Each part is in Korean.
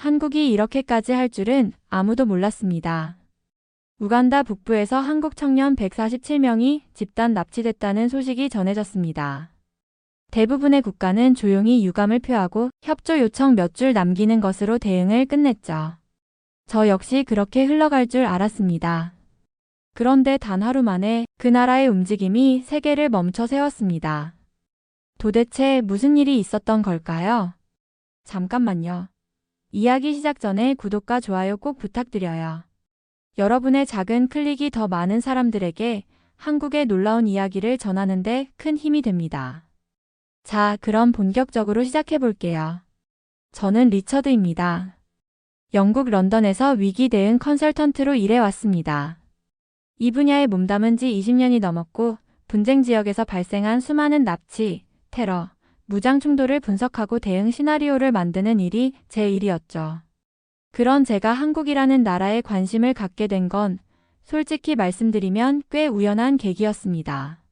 한국이 이렇게까지 할 줄은 아무도 몰랐습니다. 우간다 북부에서 한국 청년 147명이 집단 납치됐다는 소식이 전해졌습니다. 대부분의 국가는 조용히 유감을 표하고 협조 요청 몇 줄 남기는 것으로 대응을 끝냈죠. 저 역시 그렇게 흘러갈 줄 알았습니다. 그런데 단 하루 만에 그 나라의 움직임이 세계를 멈춰 세웠습니다. 도대체 무슨 일이 있었던 걸까요? 잠깐만요. 이야기 시작 전에 구독과 좋아요 꼭 부탁드려요. 여러분의 작은 클릭이 더 많은 사람들에게 한국의 놀라운 이야기를 전하는데 큰 힘이 됩니다. 자, 그럼 본격적으로 시작해 볼게요. 저는 리처드입니다. 영국 런던에서 위기 대응 컨설턴트로 일해왔습니다. 이 분야에 몸담은 지 20년이 넘었고 분쟁 지역에서 발생한 수많은 납치, 테러, 무장 충돌을 분석하고 대응 시나리오를 만드는 일이 제 일이었죠. 그런 제가 한국이라는 나라에 관심을 갖게 된 건 솔직히 말씀드리면 꽤 우연한 계기였습니다.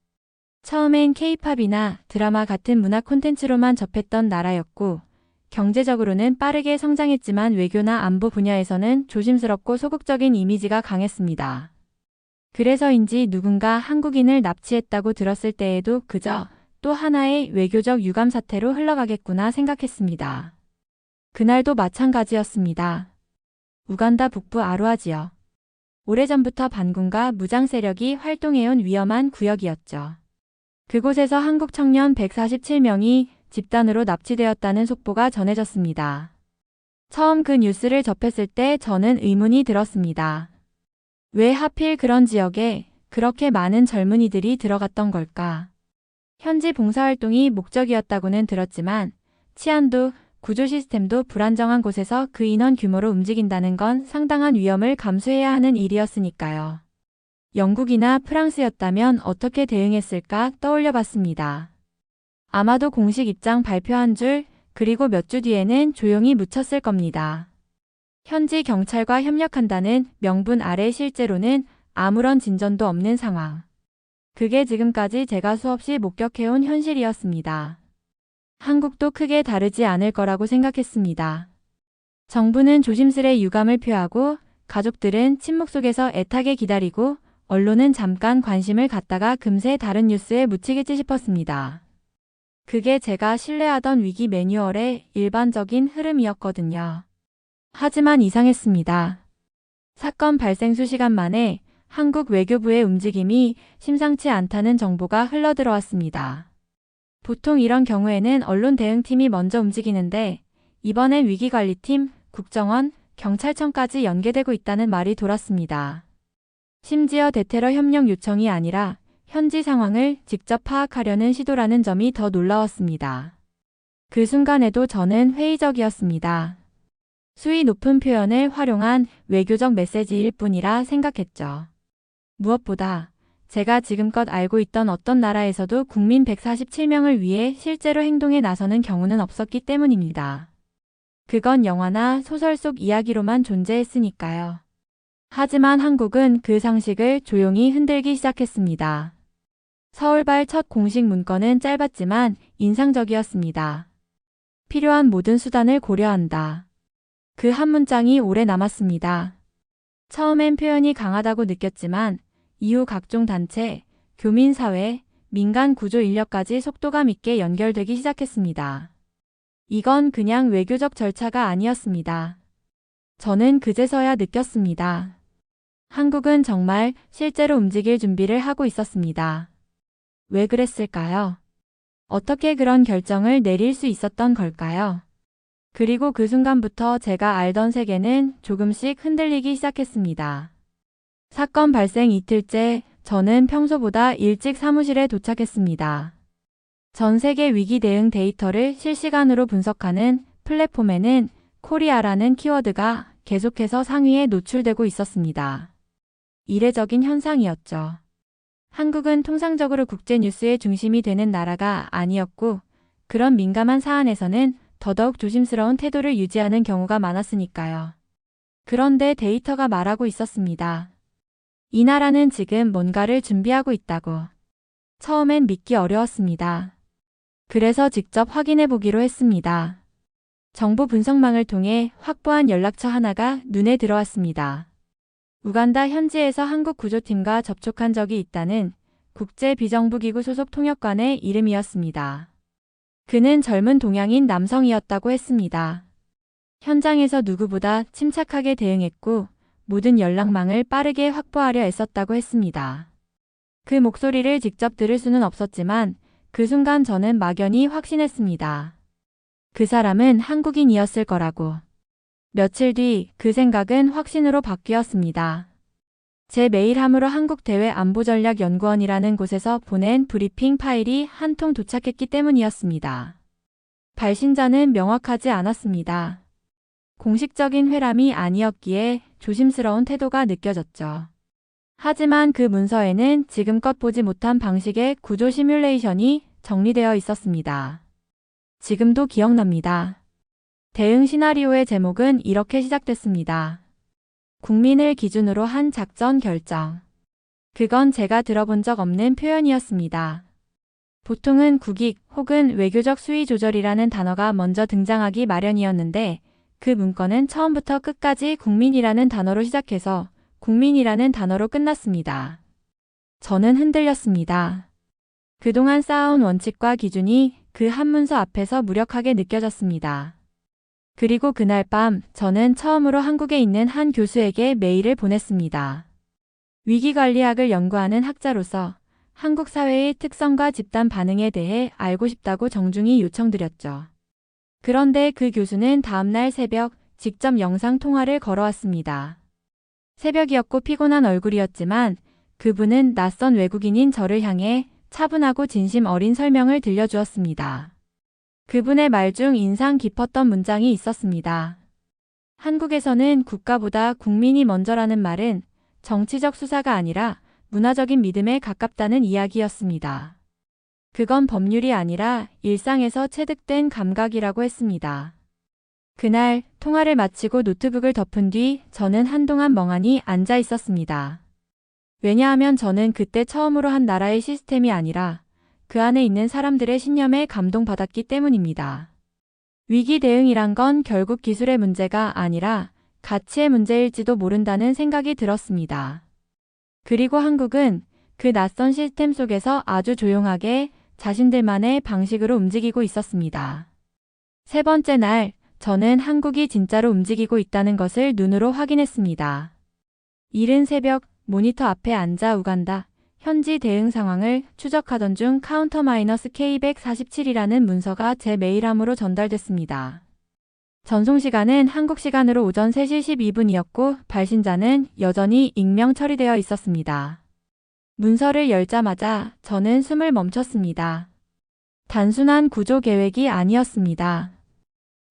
처음엔 K-팝이나 드라마 같은 문화 콘텐츠로만 접했던 나라였고 경제적으로는 빠르게 성장했지만 외교나 안보 분야에서는 조심스럽고 소극적인 이미지가 강했습니다. 그래서인지 누군가 한국인을 납치했다고 들었을 때에도 그저 또 하나의 외교적 유감 사태로 흘러가겠구나 생각했습니다. 그날도 마찬가지였습니다. 우간다 북부 아루아 지역. 오래전부터 반군과 무장 세력이 활동해온 위험한 구역이었죠. 그곳에서 한국 청년 147명이 집단으로 납치되었다는 속보가 전해졌습니다. 처음 그 뉴스를 접했을 때 저는 의문이 들었습니다. 왜 하필 그런 지역에 그렇게 많은 젊은이들이 들어갔던 걸까? 현지 봉사활동이 목적이었다고는 들었지만 치안도 구조 시스템도 불안정한 곳에서 그 인원 규모로 움직인다는 건 상당한 위험을 감수해야 하는 일이었으니까요. 영국이나 프랑스였다면 어떻게 대응했을까 떠올려 봤습니다. 아마도 공식 입장 발표한 줄, 그리고 몇 주 뒤에는 조용히 묻혔을 겁니다. 현지 경찰과 협력한다는 명분 아래 실제로는 아무런 진전도 없는 상황. 그게 지금까지 제가 수없이 목격해온 현실이었습니다. 한국도 크게 다르지 않을 거라고 생각했습니다. 정부는 조심스레 유감을 표하고 가족들은 침묵 속에서 애타게 기다리고 언론은 잠깐 관심을 갖다가 금세 다른 뉴스에 묻히겠지 싶었습니다. 그게 제가 신뢰하던 위기 매뉴얼의 일반적인 흐름이었거든요. 하지만 이상했습니다. 사건 발생 수시간 만에 한국 외교부의 움직임이 심상치 않다는 정보가 흘러들어왔습니다. 보통 이런 경우에는 언론 대응팀이 먼저 움직이는데 이번엔 위기관리팀, 국정원, 경찰청까지 연계되고 있다는 말이 돌았습니다. 심지어 대테러 협력 요청이 아니라 현지 상황을 직접 파악하려는 시도라는 점이 더 놀라웠습니다. 그 순간에도 저는 회의적이었습니다. 수위 높은 표현을 활용한 외교적 메시지일 뿐이라 생각했죠. 무엇보다 제가 지금껏 알고 있던 어떤 나라에서도 국민 147명을 위해 실제로 행동에 나서는 경우는 없었기 때문입니다. 그건 영화나 소설 속 이야기로만 존재했으니까요. 하지만 한국은 그 상식을 조용히 흔들기 시작했습니다. 서울발 첫 공식 문건은 짧았지만 인상적이었습니다. 필요한 모든 수단을 고려한다. 그 한 문장이 오래 남았습니다. 처음엔 표현이 강하다고 느꼈지만 이후 각종 단체, 교민사회, 민간 구조 인력까지 속도감 있게 연결되기 시작했습니다. 이건 그냥 외교적 절차가 아니었습니다. 저는 그제서야 느꼈습니다. 한국은 정말 실제로 움직일 준비를 하고 있었습니다. 왜 그랬을까요? 어떻게 그런 결정을 내릴 수 있었던 걸까요? 그리고 그 순간부터 제가 알던 세계는 조금씩 흔들리기 시작했습니다. 사건 발생 이틀째 저는 평소보다 일찍 사무실에 도착했습니다. 전 세계 위기 대응 데이터를 실시간으로 분석하는 플랫폼에는 코리아라는 키워드가 계속해서 상위에 노출되고 있었습니다. 이례적인 현상이었죠. 한국은 통상적으로 국제 뉴스의 중심이 되는 나라가 아니었고 그런 민감한 사안에서는 더더욱 조심스러운 태도를 유지하는 경우가 많았으니까요. 그런데 데이터가 말하고 있었습니다. 이 나라는 지금 뭔가를 준비하고 있다고. 처음엔 믿기 어려웠습니다. 그래서 직접 확인해 보기로 했습니다. 정보 분석망을 통해 확보한 연락처 하나가 눈에 들어왔습니다. 우간다 현지에서 한국 구조팀과 접촉한 적이 있다는 국제비정부기구 소속 통역관의 이름이었습니다. 그는 젊은 동양인 남성이었다고 했습니다. 현장에서 누구보다 침착하게 대응했고 모든 연락망을 빠르게 확보하려 애썼다고 했습니다. 그 목소리를 직접 들을 수는 없었지만 그 순간 저는 막연히 확신했습니다. 그 사람은 한국인이었을 거라고. 며칠 뒤 그 생각은 확신으로 바뀌었습니다. 제 메일함으로 한국대외안보전략연구원이라는 곳에서 보낸 브리핑 파일이 한 통 도착했기 때문이었습니다. 발신자는 명확하지 않았습니다. 공식적인 회람이 아니었기에 조심스러운 태도가 느껴졌죠. 하지만 그 문서에는 지금껏 보지 못한 방식의 구조 시뮬레이션이 정리되어 있었습니다. 지금도 기억납니다. 대응 시나리오의 제목은 이렇게 시작됐습니다. 국민을 기준으로 한 작전 결정. 그건 제가 들어본 적 없는 표현이었습니다. 보통은 국익 혹은 외교적 수위 조절이라는 단어가 먼저 등장하기 마련이었는데 그 문건은 처음부터 끝까지 국민이라는 단어로 시작해서 국민이라는 단어로 끝났습니다. 저는 흔들렸습니다. 그동안 쌓아온 원칙과 기준이 그 한 문서 앞에서 무력하게 느껴졌습니다. 그리고 그날 밤 저는 처음으로 한국에 있는 한 교수에게 메일을 보냈습니다. 위기관리학을 연구하는 학자로서 한국 사회의 특성과 집단 반응에 대해 알고 싶다고 정중히 요청드렸죠. 그런데 그 교수는 다음날 새벽 직접 영상 통화를 걸어왔습니다. 새벽이었고 피곤한 얼굴이었지만 그분은 낯선 외국인인 저를 향해 차분하고 진심 어린 설명을 들려주었습니다. 그분의 말 중 인상 깊었던 문장이 있었습니다. 한국에서는 국가보다 국민이 먼저라는 말은 정치적 수사가 아니라 문화적인 믿음에 가깝다는 이야기였습니다. 그건 법률이 아니라 일상에서 체득된 감각이라고 했습니다. 그날 통화를 마치고 노트북을 덮은 뒤 저는 한동안 멍하니 앉아 있었습니다. 왜냐하면 저는 그때 처음으로 한 나라의 시스템이 아니라 그 안에 있는 사람들의 신념에 감동받았기 때문입니다. 위기 대응이란 건 결국 기술의 문제가 아니라 가치의 문제일지도 모른다는 생각이 들었습니다. 그리고 한국은 그 낯선 시스템 속에서 아주 조용하게 자신들만의 방식으로 움직이고 있었습니다. 세 번째 날, 저는 한국이 진짜로 움직이고 있다는 것을 눈으로 확인했습니다. 이른 새벽 모니터 앞에 앉아 우간다 현지 대응 상황을 추적하던 중 카운터-K147이라는 문서가 제 메일함으로 전달됐습니다. 전송 시간은 한국 시간으로 오전 3시 12분이었고 발신자는 여전히 익명 처리되어 있었습니다. 문서를 열자마자 저는 숨을 멈췄습니다. 단순한 구조 계획이 아니었습니다.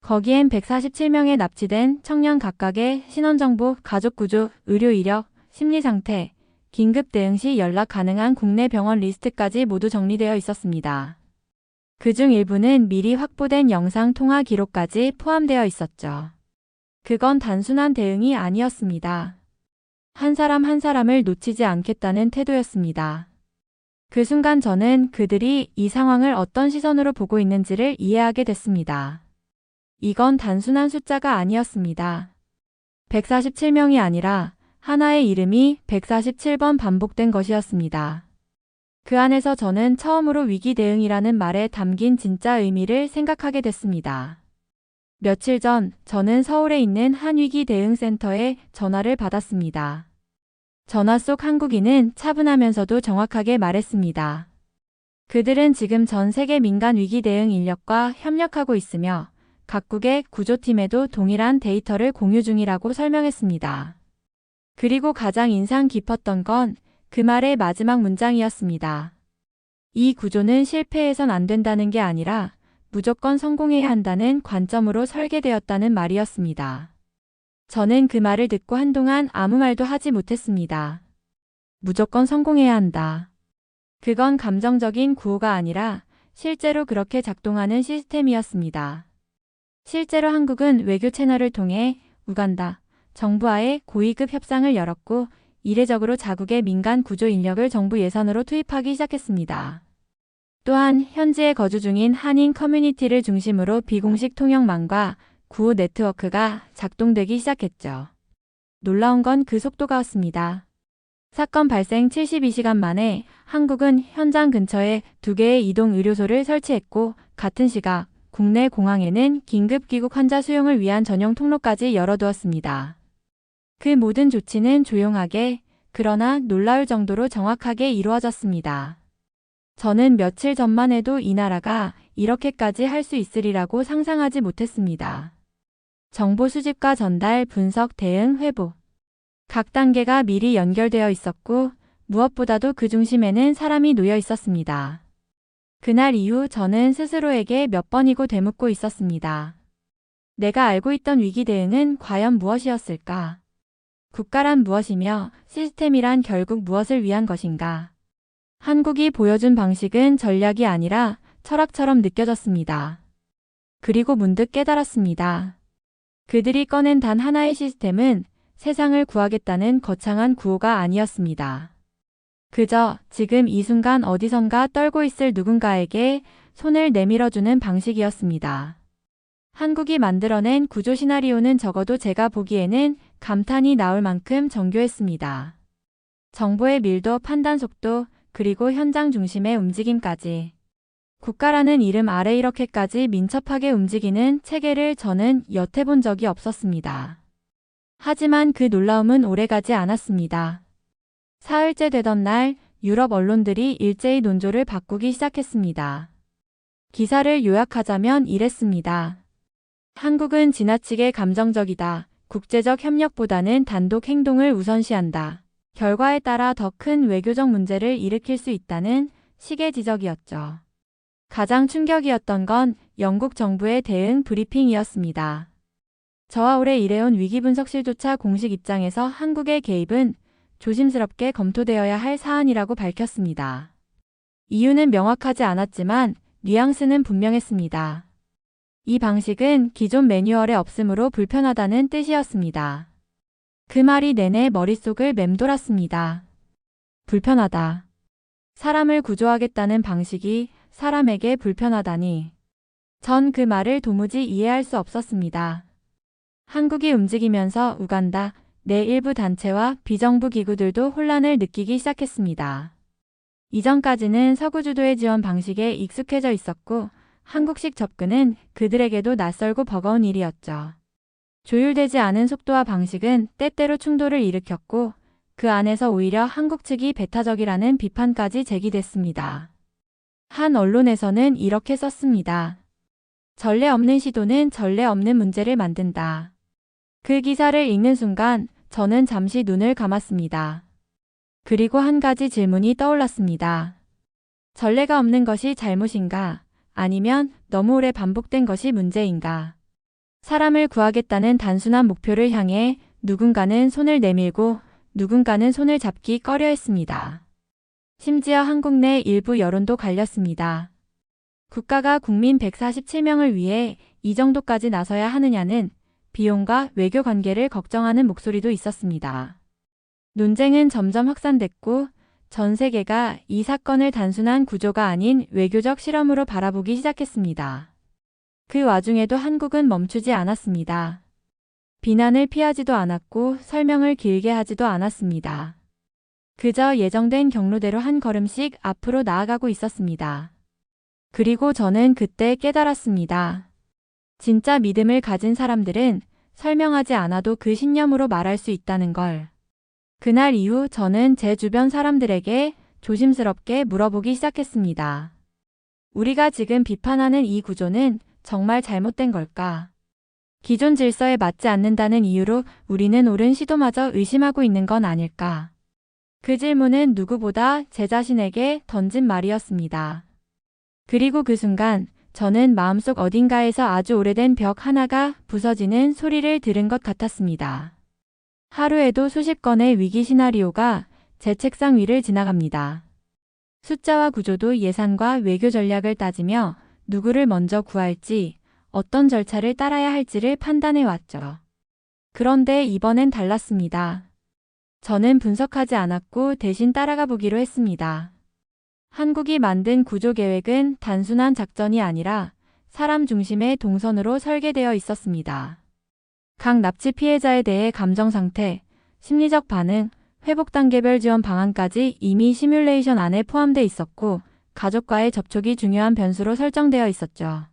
거기엔 147명의 납치된 청년 각각의 신원정보, 가족구조, 의료 이력, 심리상태, 긴급 대응 시 연락 가능한 국내 병원 리스트까지 모두 정리되어 있었습니다. 그중 일부는 미리 확보된 영상 통화 기록까지 포함되어 있었죠. 그건 단순한 대응이 아니었습니다. 한 사람 한 사람을 놓치지 않겠다는 태도였습니다. 그 순간 저는 그들이 이 상황을 어떤 시선으로 보고 있는지를 이해하게 됐습니다. 이건 단순한 숫자가 아니었습니다. 147명이 아니라 하나의 이름이 147번 반복된 것이었습니다. 그 안에서 저는 처음으로 위기 대응이라는 말에 담긴 진짜 의미를 생각하게 됐습니다. 며칠 전 저는 서울에 있는 한 위기 대응 센터에 전화를 받았습니다. 전화 속 한국인은 차분하면서도 정확하게 말했습니다. 그들은 지금 전 세계 민간 위기 대응 인력과 협력하고 있으며 각국의 구조팀에도 동일한 데이터를 공유 중이라고 설명했습니다. 그리고 가장 인상 깊었던 건 그 말의 마지막 문장이었습니다. 이 구조는 실패해선 안 된다는 게 아니라 무조건 성공해야 한다는 관점으로 설계되었다는 말이었습니다. 저는 그 말을 듣고 한동안 아무 말도 하지 못했습니다. 무조건 성공해야 한다. 그건 감정적인 구호가 아니라 실제로 그렇게 작동하는 시스템이었습니다. 실제로 한국은 외교 채널을 통해 우간다 정부와의 고위급 협상을 열었고 이례적으로 자국의 민간 구조 인력을 정부 예산으로 투입하기 시작했습니다. 또한 현지에 거주 중인 한인 커뮤니티를 중심으로 비공식 통역망과 구호 네트워크가 작동되기 시작했죠. 놀라운 건 그 속도가였습니다. 사건 발생 72시간 만에 한국은 현장 근처에 2개의 이동 의료소를 설치했고 같은 시각 국내 공항에는 긴급 귀국 환자 수용을 위한 전용 통로까지 열어두었습니다. 그 모든 조치는 조용하게 그러나 놀라울 정도로 정확하게 이루어졌습니다. 저는 며칠 전만 해도 이 나라가 이렇게까지 할 수 있으리라고 상상하지 못했습니다. 정보 수집과 전달, 분석, 대응, 회복. 각 단계가 미리 연결되어 있었고 무엇보다도 그 중심에는 사람이 놓여 있었습니다. 그날 이후 저는 스스로에게 몇 번이고 되묻고 있었습니다. 내가 알고 있던 위기 대응은 과연 무엇이었을까? 국가란 무엇이며 시스템이란 결국 무엇을 위한 것인가? 한국이 보여준 방식은 전략이 아니라 철학처럼 느껴졌습니다. 그리고 문득 깨달았습니다. 그들이 꺼낸 단 하나의 시스템은 세상을 구하겠다는 거창한 구호가 아니었습니다. 그저 지금 이 순간 어디선가 떨고 있을 누군가에게 손을 내밀어주는 방식이었습니다. 한국이 만들어낸 구조 시나리오는 적어도 제가 보기에는 감탄이 나올 만큼 정교했습니다. 정보의 밀도, 판단 속도, 그리고 현장 중심의 움직임까지. 국가라는 이름 아래 이렇게까지 민첩하게 움직이는 체계를 저는 여태 본 적이 없었습니다. 하지만 그 놀라움은 오래가지 않았습니다. 사흘째 되던 날 유럽 언론들이 일제히 논조를 바꾸기 시작했습니다. 기사를 요약하자면 이랬습니다. 한국은 지나치게 감정적이다. 국제적 협력보다는 단독 행동을 우선시한다. 결과에 따라 더 큰 외교적 문제를 일으킬 수 있다는 식의 지적이었죠. 가장 충격이었던 건 영국 정부의 대응 브리핑이었습니다. 저와 오래 일해온 위기분석실조차 공식 입장에서 한국의 개입은 조심스럽게 검토되어야 할 사안이라고 밝혔습니다. 이유는 명확하지 않았지만 뉘앙스는 분명했습니다. 이 방식은 기존 매뉴얼에 없으므로 불편하다는 뜻이었습니다. 그 말이 내내 머릿속을 맴돌았습니다. 불편하다. 사람을 구조하겠다는 방식이 사람에게 불편하다니. 전 그 말을 도무지 이해할 수 없었습니다. 한국이 움직이면서 우간다 내 일부 단체와 비정부 기구들도 혼란을 느끼기 시작했습니다. 이전까지는 서구 주도의 지원 방식에 익숙해져 있었고 한국식 접근은 그들에게도 낯설고 버거운 일이었죠. 조율되지 않은 속도와 방식은 때때로 충돌을 일으켰고 그 안에서 오히려 한국 측이 배타적이라는 비판까지 제기됐습니다. 한 언론에서는 이렇게 썼습니다. 전례 없는 시도는 전례 없는 문제를 만든다. 그 기사를 읽는 순간 저는 잠시 눈을 감았습니다. 그리고 한 가지 질문이 떠올랐습니다. 전례가 없는 것이 잘못인가? 아니면 너무 오래 반복된 것이 문제인가? 사람을 구하겠다는 단순한 목표를 향해 누군가는 손을 내밀고 누군가는 손을 잡기 꺼려 했습니다. 심지어 한국 내 일부 여론도 갈렸습니다. 국가가 국민 147명을 위해 이 정도까지 나서야 하느냐는 비용과 외교 관계를 걱정하는 목소리도 있었습니다. 논쟁은 점점 확산됐고 전 세계가 이 사건을 단순한 구조가 아닌 외교적 실험으로 바라보기 시작했습니다. 그 와중에도 한국은 멈추지 않았습니다. 비난을 피하지도 않았고 설명을 길게 하지도 않았습니다. 그저 예정된 경로대로 한 걸음씩 앞으로 나아가고 있었습니다. 그리고 저는 그때 깨달았습니다. 진짜 믿음을 가진 사람들은 설명하지 않아도 그 신념으로 말할 수 있다는 걸. 그날 이후 저는 제 주변 사람들에게 조심스럽게 물어보기 시작했습니다. 우리가 지금 비판하는 이 구조는 정말 잘못된 걸까? 기존 질서에 맞지 않는다는 이유로 우리는 옳은 시도마저 의심하고 있는 건 아닐까? 그 질문은 누구보다 제 자신에게 던진 말이었습니다. 그리고 그 순간 저는 마음속 어딘가에서 아주 오래된 벽 하나가 부서지는 소리를 들은 것 같았습니다. 하루에도 수십 건의 위기 시나리오가 제 책상 위를 지나갑니다. 숫자와 구조도 예산과 외교 전략을 따지며 누구를 먼저 구할지, 어떤 절차를 따라야 할지를 판단해 왔죠. 그런데 이번엔 달랐습니다. 저는 분석하지 않았고 대신 따라가 보기로 했습니다. 한국이 만든 구조 계획은 단순한 작전이 아니라 사람 중심의 동선으로 설계되어 있었습니다. 각 납치 피해자에 대해 감정 상태, 심리적 반응, 회복 단계별 지원 방안까지 이미 시뮬레이션 안에 포함되어 있었고 가족과의 접촉이 중요한 변수로 설정되어 있었죠.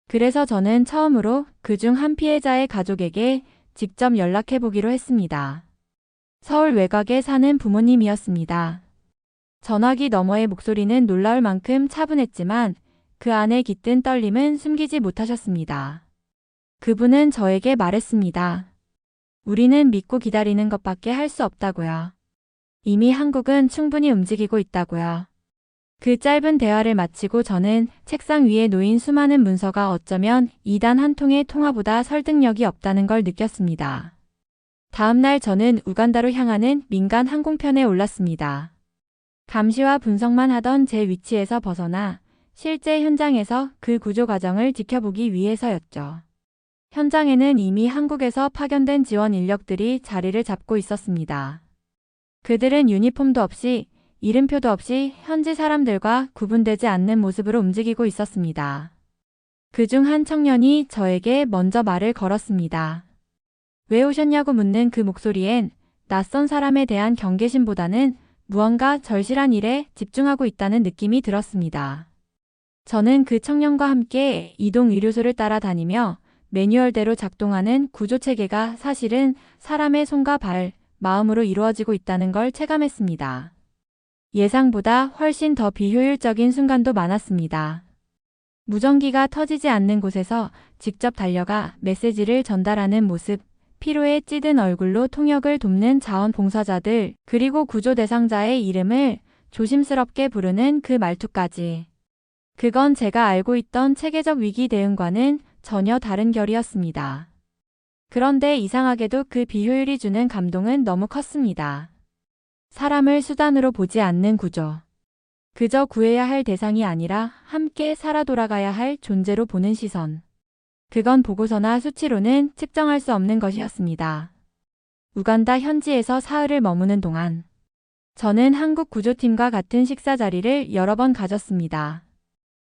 그래서 저는 처음으로 그중 한 피해자의 가족에게 직접 연락해 보기로 했습니다. 서울 외곽에 사는 부모님이었습니다. 전화기 너머의 목소리는 놀라울 만큼 차분했지만 그 안에 깃든 떨림은 숨기지 못하셨습니다. 그분은 저에게 말했습니다. 우리는 믿고 기다리는 것밖에 할 수 없다고요. 이미 한국은 충분히 움직이고 있다고요. 그 짧은 대화를 마치고 저는 책상 위에 놓인 수많은 문서가 어쩌면 이단 한 통의 통화보다 설득력이 없다는 걸 느꼈습니다. 다음 날 저는 우간다로 향하는 민간 항공편에 올랐습니다. 감시와 분석만 하던 제 위치에서 벗어나 실제 현장에서 그 구조 과정을 지켜보기 위해서였죠. 현장에는 이미 한국에서 파견된 지원 인력들이 자리를 잡고 있었습니다. 그들은 유니폼도 없이 이름표도 없이 현지 사람들과 구분되지 않는 모습으로 움직이고 있었습니다. 그중 한 청년이 저에게 먼저 말을 걸었습니다. 왜 오셨냐고 묻는 그 목소리엔 낯선 사람에 대한 경계심보다는 무언가 절실한 일에 집중하고 있다는 느낌이 들었습니다. 저는 그 청년과 함께 이동 의료소를 따라다니며 매뉴얼대로 작동하는 구조체계가 사실은 사람의 손과 발, 마음으로 이루어지고 있다는 걸 체감했습니다. 예상보다 훨씬 더 비효율적인 순간도 많았습니다. 무전기가 터지지 않는 곳에서 직접 달려가 메시지를 전달하는 모습, 피로에 찌든 얼굴로 통역을 돕는 자원봉사자들, 그리고 구조 대상자의 이름을 조심스럽게 부르는 그 말투까지. 그건 제가 알고 있던 체계적 위기 대응과는 전혀 다른 결이었습니다. 그런데 이상하게도 그 비효율이 주는 감동은 너무 컸습니다. 사람을 수단으로 보지 않는 구조. 그저 구해야 할 대상이 아니라 함께 살아 돌아가야 할 존재로 보는 시선. 그건 보고서나 수치로는 측정할 수 없는 것이었습니다. 우간다 현지에서 사흘을 머무는 동안 저는 한국 구조팀과 같은 식사 자리를 여러 번 가졌습니다.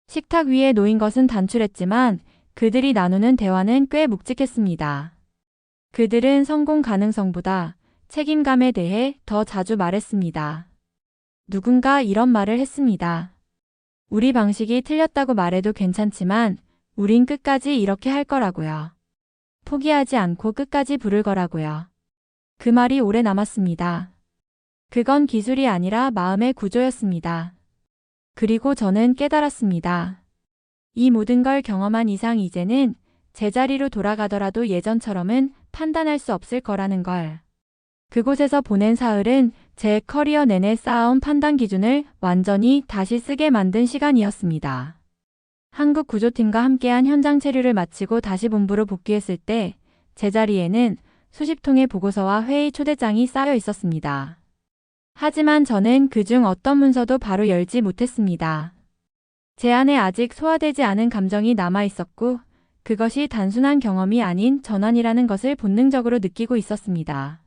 식탁 위에 놓인 것은 단출했지만 그들이 나누는 대화는 꽤 묵직했습니다. 그들은 성공 가능성보다 책임감에 대해 더 자주 말했습니다. 누군가 이런 말을 했습니다. 우리 방식이 틀렸다고 말해도 괜찮지만 우린 끝까지 이렇게 할 거라고요. 포기하지 않고 끝까지 부를 거라고요. 그 말이 오래 남았습니다. 그건 기술이 아니라 마음의 구조였습니다. 그리고 저는 깨달았습니다. 이 모든 걸 경험한 이상 이제는 제자리로 돌아가더라도 예전처럼은 판단할 수 없을 거라는 걸. 그곳에서 보낸 사흘은 제 커리어 내내 쌓아온 판단 기준을 완전히 다시 쓰게 만든 시간이었습니다. 한국 구조팀과 함께한 현장 체류를 마치고 다시 본부로 복귀했을 때 제자리에는 수십 통의 보고서와 회의 초대장이 쌓여 있었습니다. 하지만 저는 그중 어떤 문서도 바로 열지 못했습니다. 제 안에 아직 소화되지 않은 감정이 남아 있었고 그것이 단순한 경험이 아닌 전환이라는 것을 본능적으로 느끼고 있었습니다.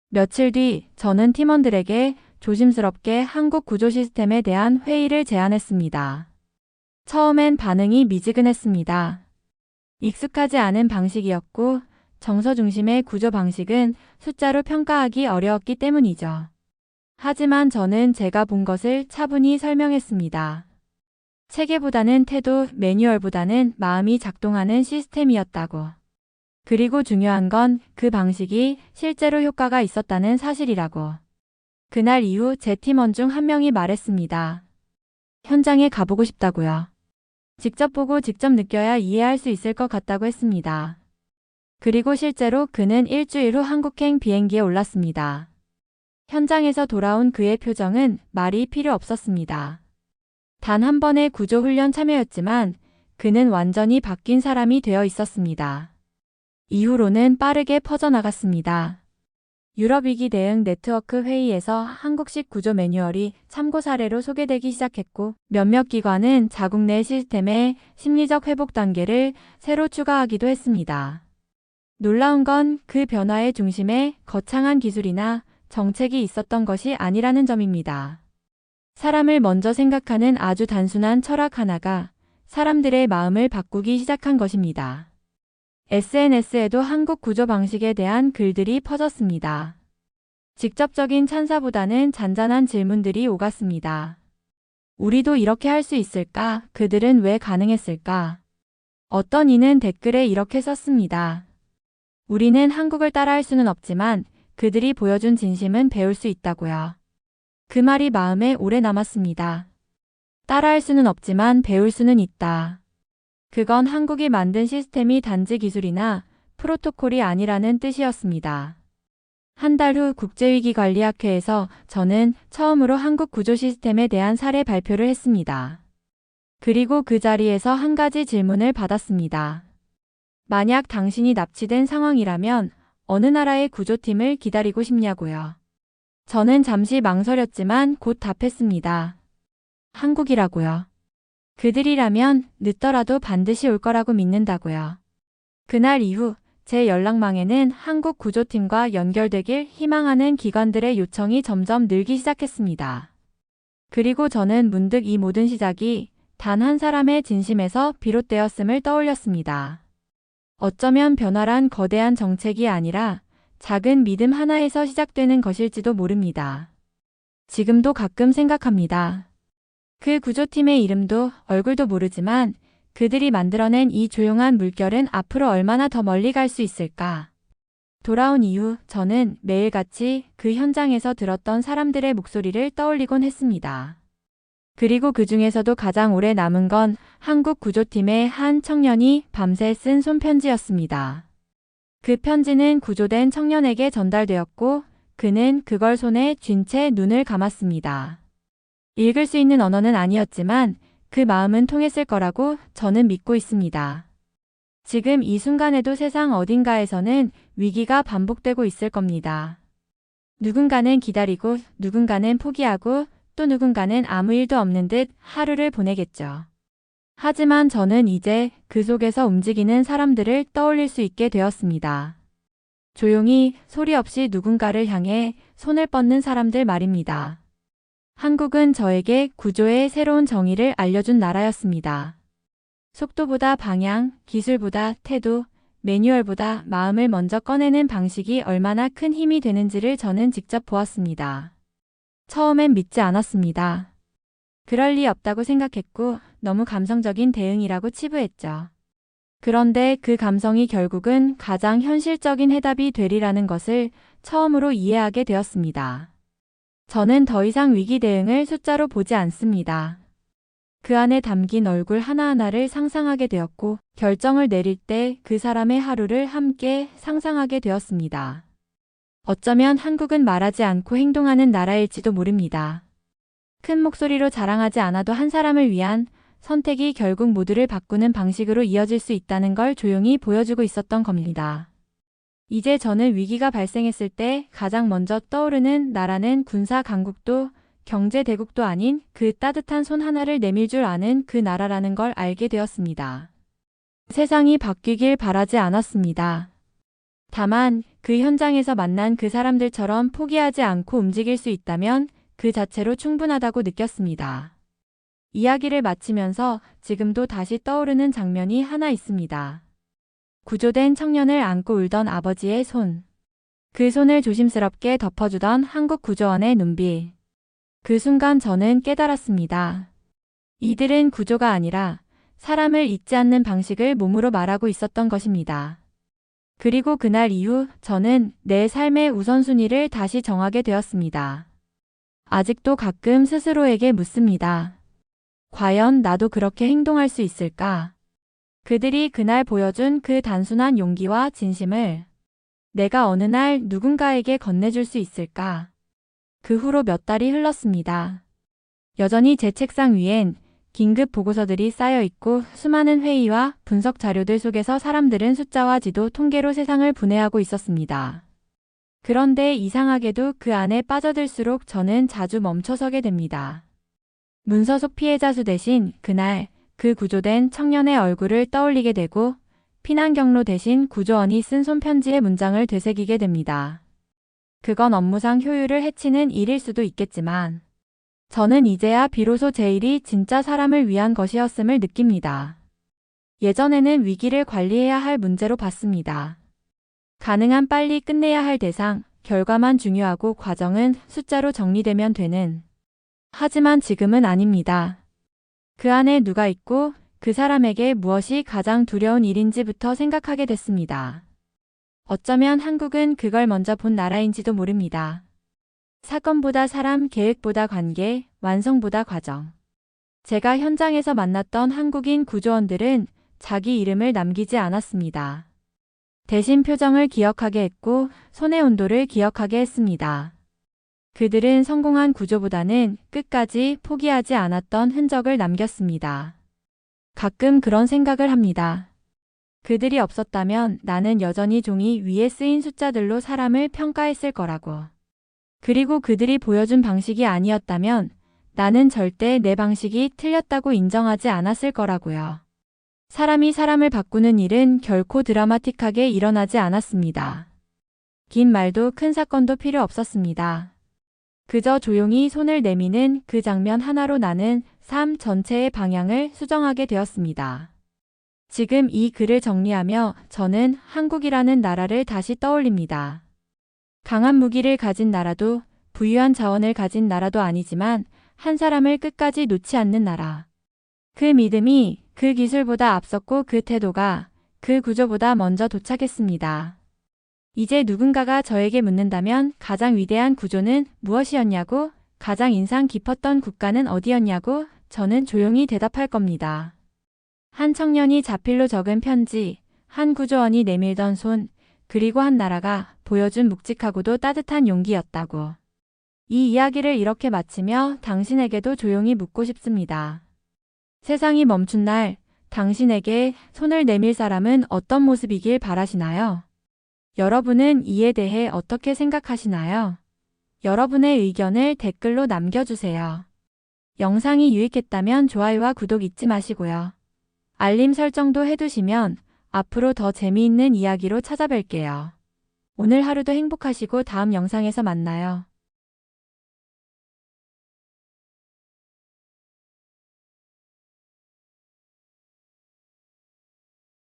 며칠 뒤 저는 팀원들에게 조심스럽게 한국 구조 시스템에 대한 회의를 제안했습니다. 처음엔 반응이 미지근했습니다. 익숙하지 않은 방식이었고 정서 중심의 구조 방식은 숫자로 평가하기 어려웠기 때문이죠. 하지만 저는 제가 본 것을 차분히 설명했습니다. 체계보다는 태도, 매뉴얼보다는 마음이 작동하는 시스템이었다고. 그리고 중요한 건 그 방식이 실제로 효과가 있었다는 사실이라고. 그날 이후 제 팀원 중 한 명이 말했습니다. 현장에 가보고 싶다고요. 직접 보고 직접 느껴야 이해할 수 있을 것 같다고 했습니다. 그리고 실제로 그는 일주일 후 한국행 비행기에 올랐습니다. 현장에서 돌아온 그의 표정은 말이 필요 없었습니다. 단 한 번의 구조훈련 참여였지만 그는 완전히 바뀐 사람이 되어 있었습니다. 이후로는 빠르게 퍼져나갔습니다. 유럽위기 대응 네트워크 회의에서 한국식 구조 매뉴얼이 참고 사례로 소개되기 시작했고 몇몇 기관은 자국 내 시스템의 심리적 회복 단계를 새로 추가하기도 했습니다. 놀라운 건 그 변화의 중심에 거창한 기술이나 정책이 있었던 것이 아니라는 점입니다. 사람을 먼저 생각하는 아주 단순한 철학 하나가 사람들의 마음을 바꾸기 시작한 것입니다. SNS에도 한국 구조 방식에 대한 글들이 퍼졌습니다. 직접적인 찬사보다는 잔잔한 질문들이 오갔습니다. 우리도 이렇게 할 수 있을까? 그들은 왜 가능했을까? 어떤 이는 댓글에 이렇게 썼습니다. 우리는 한국을 따라할 수는 없지만 그들이 보여준 진심은 배울 수 있다고요. 그 말이 마음에 오래 남았습니다. 따라할 수는 없지만 배울 수는 있다. 그건 한국이 만든 시스템이 단지 기술이나 프로토콜이 아니라는 뜻이었습니다. 한 달 후 국제위기관리학회에서 저는 처음으로 한국 구조 시스템에 대한 사례 발표를 했습니다. 그리고 그 자리에서 한 가지 질문을 받았습니다. 만약 당신이 납치된 상황이라면 어느 나라의 구조팀을 기다리고 싶냐고요. 저는 잠시 망설였지만 곧 답했습니다. 한국이라고요. 그들이라면 늦더라도 반드시 올 거라고 믿는다고요. 그날 이후 제 연락망에는 한국 구조팀과 연결되길 희망하는 기관들의 요청이 점점 늘기 시작했습니다. 그리고 저는 문득 이 모든 시작이 단 한 사람의 진심에서 비롯되었음을 떠올렸습니다. 어쩌면 변화란 거대한 정책이 아니라 작은 믿음 하나에서 시작되는 것일지도 모릅니다. 지금도 가끔 생각합니다. 그 구조팀의 이름도 얼굴도 모르지만 그들이 만들어낸 이 조용한 물결은 앞으로 얼마나 더 멀리 갈 수 있을까? 돌아온 이후 저는 매일같이 그 현장에서 들었던 사람들의 목소리를 떠올리곤 했습니다. 그리고 그 중에서도 가장 오래 남은 건 한국 구조팀의 한 청년이 밤새 쓴 손편지였습니다. 그 편지는 구조된 청년에게 전달되었고 그는 그걸 손에 쥔 채 눈을 감았습니다. 읽을 수 있는 언어는 아니었지만 그 마음은 통했을 거라고 저는 믿고 있습니다. 지금 이 순간에도 세상 어딘가에서는 위기가 반복되고 있을 겁니다. 누군가는 기다리고 누군가는 포기하고 또 누군가는 아무 일도 없는 듯 하루를 보내겠죠. 하지만 저는 이제 그 속에서 움직이는 사람들을 떠올릴 수 있게 되었습니다. 조용히 소리 없이 누군가를 향해 손을 뻗는 사람들 말입니다. 한국은 저에게 구조의 새로운 정의를 알려준 나라였습니다. 속도보다 방향, 기술보다 태도, 매뉴얼보다 마음을 먼저 꺼내는 방식이 얼마나 큰 힘이 되는지를 저는 직접 보았습니다. 처음엔 믿지 않았습니다. 그럴 리 없다고 생각했고 너무 감성적인 대응이라고 치부했죠. 그런데 그 감성이 결국은 가장 현실적인 해답이 되리라는 것을 처음으로 이해하게 되었습니다. 저는 더 이상 위기 대응을 숫자로 보지 않습니다. 그 안에 담긴 얼굴 하나하나를 상상하게 되었고 결정을 내릴 때 그 사람의 하루를 함께 상상하게 되었습니다. 어쩌면 한국은 말하지 않고 행동하는 나라일지도 모릅니다. 큰 목소리로 자랑하지 않아도 한 사람을 위한 선택이 결국 모두를 바꾸는 방식으로 이어질 수 있다는 걸 조용히 보여주고 있었던 겁니다. 이제 저는 위기가 발생했을 때 가장 먼저 떠오르는 나라는 군사 강국도 경제 대국도 아닌 그 따뜻한 손 하나를 내밀 줄 아는 그 나라라는 걸 알게 되었습니다. 세상이 바뀌길 바라지 않았습니다. 다만 그 현장에서 만난 그 사람들처럼 포기하지 않고 움직일 수 있다면 그 자체로 충분하다고 느꼈습니다. 이야기를 마치면서 지금도 다시 떠오르는 장면이 하나 있습니다. 구조된 청년을 안고 울던 아버지의 손. 그 손을 조심스럽게 덮어주던 한국 구조원의 눈빛. 그 순간 저는 깨달았습니다. 이들은 구조가 아니라 사람을 잊지 않는 방식을 몸으로 말하고 있었던 것입니다. 그리고 그날 이후 저는 내 삶의 우선순위를 다시 정하게 되었습니다. 아직도 가끔 스스로에게 묻습니다. 과연 나도 그렇게 행동할 수 있을까? 그들이 그날 보여준 그 단순한 용기와 진심을 내가 어느 날 누군가에게 건네줄 수 있을까? 그 후로 몇 달이 흘렀습니다. 여전히 제 책상 위엔 긴급 보고서들이 쌓여 있고 수많은 회의와 분석 자료들 속에서 사람들은 숫자와 지도, 통계로 세상을 분해하고 있었습니다. 그런데 이상하게도 그 안에 빠져들수록 저는 자주 멈춰서게 됩니다. 문서 속 피해자 수 대신 그날 그 구조된 청년의 얼굴을 떠올리게 되고 피난 경로 대신 구조원이 쓴 손편지의 문장을 되새기게 됩니다. 그건 업무상 효율을 해치는 일일 수도 있겠지만 저는 이제야 비로소 제 일이 진짜 사람을 위한 것이었음을 느낍니다. 예전에는 위기를 관리해야 할 문제로 봤습니다. 가능한 빨리 끝내야 할 대상, 결과만 중요하고 과정은 숫자로 정리되면 되는. 하지만 지금은 아닙니다. 그 안에 누가 있고 그 사람에게 무엇이 가장 두려운 일인지부터 생각하게 됐습니다. 어쩌면 한국은 그걸 먼저 본 나라인지도 모릅니다. 사건보다 사람, 계획보다 관계, 완성보다 과정. 제가 현장에서 만났던 한국인 구조원들은 자기 이름을 남기지 않았습니다. 대신 표정을 기억하게 했고 손의 온도를 기억하게 했습니다. 그들은 성공한 구조보다는 끝까지 포기하지 않았던 흔적을 남겼습니다. 가끔 그런 생각을 합니다. 그들이 없었다면 나는 여전히 종이 위에 쓰인 숫자들로 사람을 평가했을 거라고. 그리고 그들이 보여준 방식이 아니었다면 나는 절대 내 방식이 틀렸다고 인정하지 않았을 거라고요. 사람이 사람을 바꾸는 일은 결코 드라마틱하게 일어나지 않았습니다. 긴 말도 큰 사건도 필요 없었습니다. 그저 조용히 손을 내미는 그 장면 하나로 나는 삶 전체의 방향을 수정하게 되었습니다. 지금 이 글을 정리하며 저는 한국이라는 나라를 다시 떠올립니다. 강한 무기를 가진 나라도 부유한 자원을 가진 나라도 아니지만 한 사람을 끝까지 놓지 않는 나라. 그 믿음이 그 기술보다 앞섰고 그 태도가 그 구조보다 먼저 도착했습니다. 이제 누군가가 저에게 묻는다면 가장 위대한 구조는 무엇이었냐고, 가장 인상 깊었던 국가는 어디였냐고 저는 조용히 대답할 겁니다. 한 청년이 자필로 적은 편지, 한 구조원이 내밀던 손, 그리고 한 나라가 보여준 묵직하고도 따뜻한 용기였다고. 이 이야기를 이렇게 마치며 당신에게도 조용히 묻고 싶습니다. 세상이 멈춘 날, 당신에게 손을 내밀 사람은 어떤 모습이길 바라시나요? 여러분은 이에 대해 어떻게 생각하시나요? 여러분의 의견을 댓글로 남겨주세요. 영상이 유익했다면 좋아요와 구독 잊지 마시고요. 알림 설정도 해두시면 앞으로 더 재미있는 이야기로 찾아뵐게요. 오늘 하루도 행복하시고 다음 영상에서 만나요.